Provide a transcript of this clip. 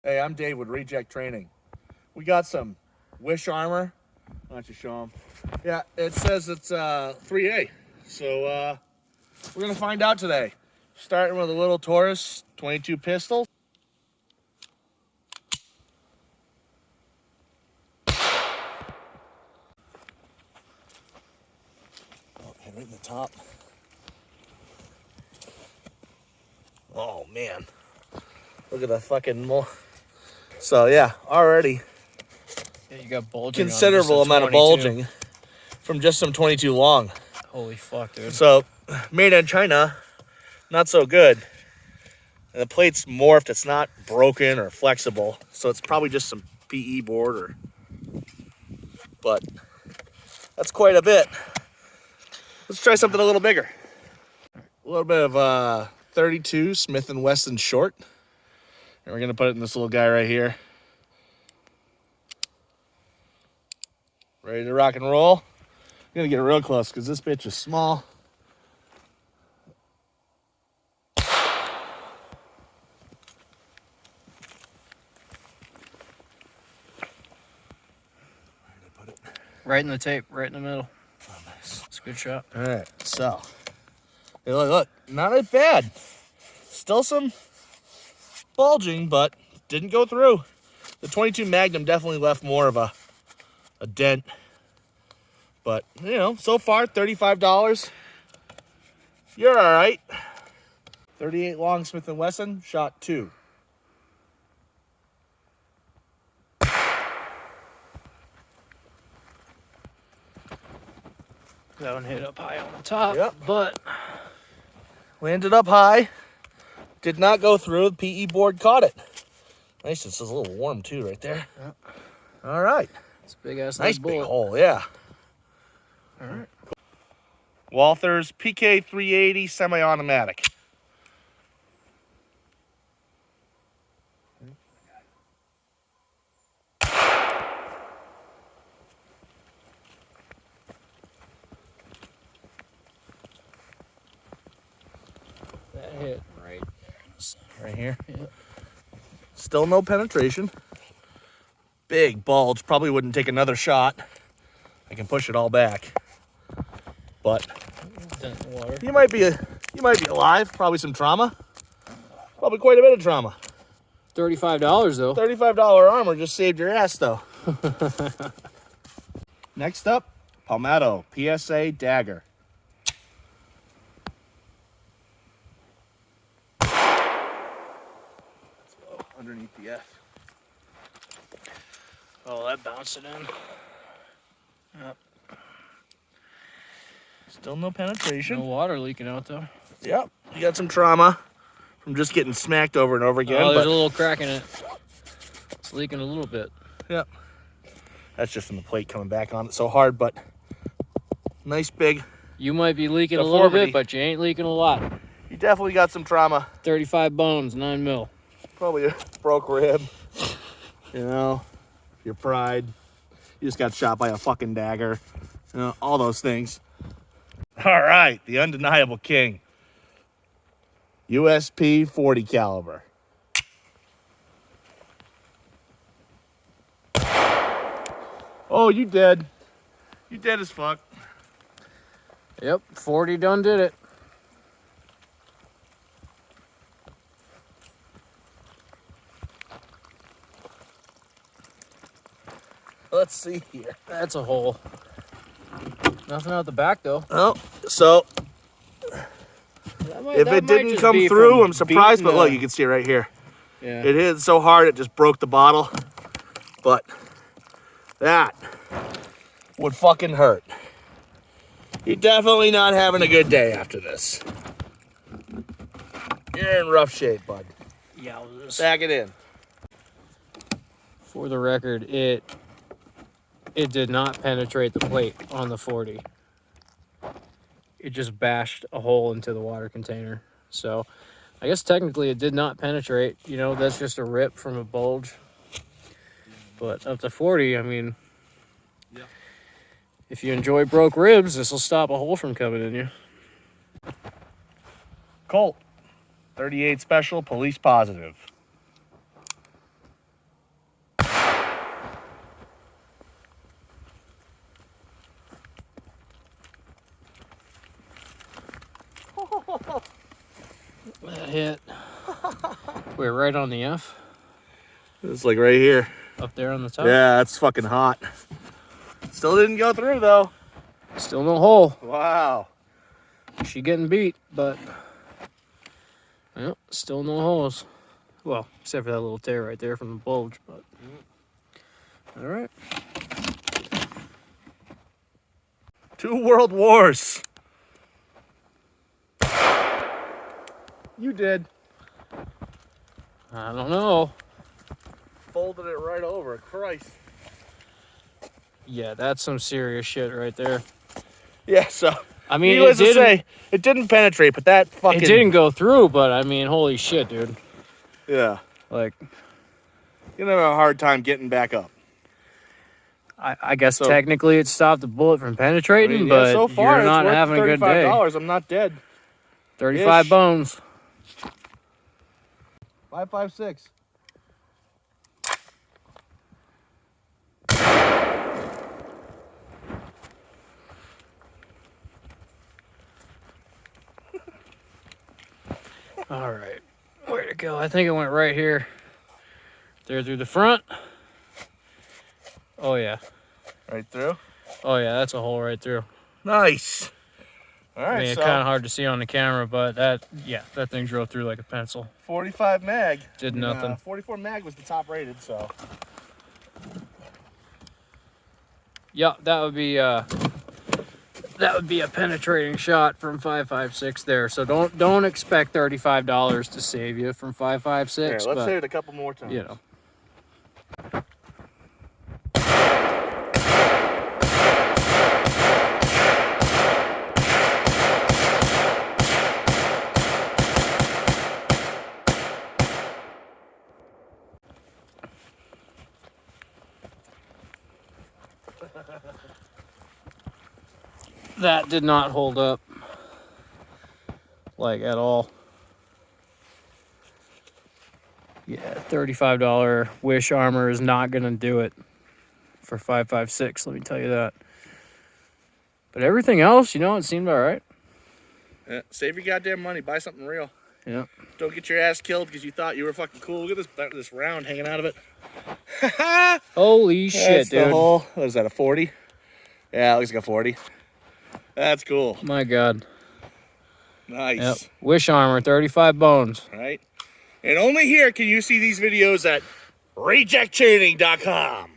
Hey, I'm Dave with Reject Training. We got some Wish armor. Why don't you show them? Yeah, it says it's 3A. So we're gonna find out today. Starting with a little Taurus 22 pistol. Oh, hit right in the top. Oh man, look at the fucking So yeah, already Yeah, you got bulging. considerable amount of bulging from just some 22 long. Holy fuck, dude. So made in China, not so good. And the plate's morphed. It's not broken or flexible, so it's probably just some PE board but that's quite a bit. Let's try something a little bigger. A little bit of 32 Smith & Wesson short. And we're gonna put it in this little guy right here. Ready to rock and roll. I'm gonna get real close because this bitch is small. Right in the tape, right in the middle. Oh, nice. It's a good shot. All right, so hey, look, not as bad. Still some bulging, but didn't go through. The 22 Magnum definitely left more of a dent. But, you know, so far, $35. You're all right. 38 long Smith & Wesson, shot 2. That one hit up high on the top, Yep. but Landed up high. Did not go through. The PE board caught it. Nice, it's a little warm too right there. Yep. All right. it's a big ass Nice bullet. big hole, yeah. All right. Walther's PK 380 semi-automatic. That hit right Right here. Yep. Still no penetration. Big bulge. Probably wouldn't take another shot. I can push it all back. But Dent in the water. you might be alive. Probably some trauma. Probably quite a bit of trauma. $35 though. $35 armor just saved your ass though. Next up, Palmetto PSA dagger. Let's go underneath the F. Oh, that bounced it in. Yep. Still no penetration. No water leaking out though. Yep, you got some trauma from just getting smacked over and over again. Oh, there's a little crack in it. It's leaking a little bit. Yep. That's just from the plate coming back on it so hard, but nice big. You might be leaking a little Deformity. bit, but you ain't leaking a lot. You definitely got some trauma. 35 bones, 9 mil. Probably a broke rib. You know, your pride. You just got shot by a fucking dagger. You know, all those things. All right, the undeniable king. USP 40 caliber. Oh, you dead. You dead as fuck. Yep, 40 done did it. Let's see here. That's a hole. Nothing out the back though. Oh, so if it didn't come through, I'm surprised, but look, you can see it right here. Yeah. It hit so hard it just broke the bottle. But that would fucking hurt. You're definitely not having a good day after this. You're in rough shape, bud. Yowzers. Back it in. For the record, it did not penetrate the plate on the 40. It just bashed a hole into the water container. So I guess technically it did not penetrate. You know, that's just a rip from a bulge. But up to 40, I mean, if you enjoy broke ribs, this will stop a hole from coming in you. Colt, 38 special, police positive. That hit. We're right on the F. It's like right here. Up there on the top. Yeah, that's fucking hot. Still didn't go through though. Still no hole. Wow. She getting beat, but yep, still no holes. Well, except for that little tear right there from the bulge, but all right. 2 world wars. You did. I don't know. Folded it right over. Christ. Yeah, that's some serious shit right there. Yeah, so I mean, needless to say, it didn't penetrate, but that fucking... It didn't go through, but I mean, holy shit, dude. Yeah. Like... You're gonna have a hard time getting back up. I guess so, technically it stopped the bullet from penetrating, I mean, but so far, you're not having a good day. $35. I'm not dead. 35 bones. 556. All right, where'd it go? I think it went right here. There through the front. Oh yeah. Right through? Oh yeah, that's a hole right through. Nice. All right, I mean, it's kind of hard to see on the camera, but that thing drove through like a pencil. 45 mag. Did nothing. 44 mag was the top rated, so. Yeah, that would be a penetrating shot from 5.56 there. So don't expect $35 to save you from 5.56. Here, let's hit it a couple more times. You know. That did not hold up, like, at all. Yeah, $35 Wish armor is not gonna do it for 5.56. Let me tell you that. But everything else, you know, it seemed all right. Yeah, save your goddamn money. Buy something real. Yeah. Don't get your ass killed because you thought you were fucking cool. Look at this round hanging out of it. Holy shit, dude. The hole. What is that, a 40? Yeah, it looks like a 40. That's cool. My God. Nice. Yep. Wish armor, 35 bones. Right? And only here can you see these videos at rejectchaining.com.